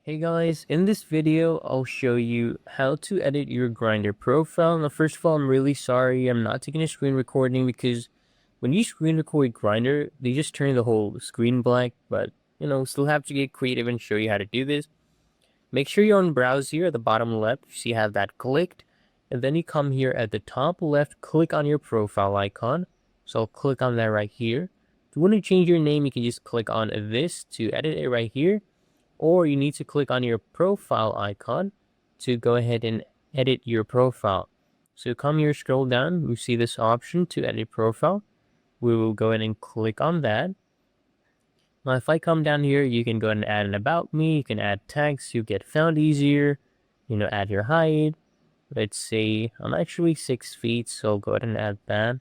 Hey guys, in this video, I'll show you how to edit your Grindr profile. Now, first of all, I'm really sorry I'm not taking a screen recording because when you screen record Grindr, they just turn the whole screen black, but still have to get creative and show you how to do this. Make sure you're on browse here at the bottom left, you see you have that clicked, and then you come here at the top left, click on your profile icon. So I'll click on that right here. If you want to change your name, you can just click on this to edit it right here, or you need to click on your profile icon to go ahead and edit your profile. So come here, scroll down, you see this option to edit profile. We will go ahead and click on that. Now if I come down here, you can go ahead and add an about me, you can add tags to get found easier, add your height. Let's say I'm actually 6 feet, so I'll go ahead and add that.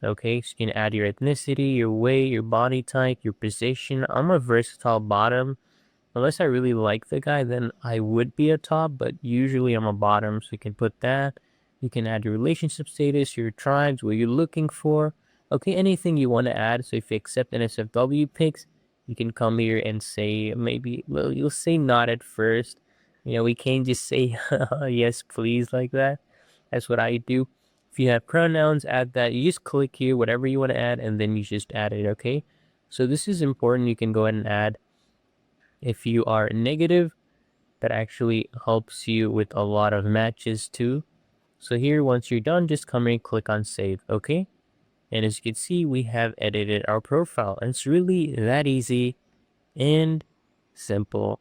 Okay, so you can add your ethnicity, your weight, your body type, your position. I'm a versatile bottom. Unless I really like the guy, then I would be a top, but usually I'm a bottom, so you can put that. You can add your relationship status, your tribes, what you're looking for. Okay, anything you want to add. So if you accept NSFW pics, you can come here and say, maybe, well, you'll say not at first. We can't just say yes, please, like that. That's what I do. If you have pronouns, add that. You just click here, whatever you want to add, and then you just add it, okay? So this is important. You can go ahead and add. If you are negative, that actually helps you with a lot of matches too. So here, once you're done, just come here and click on save, okay? And as you can see, we have edited our profile. And it's really that easy and simple.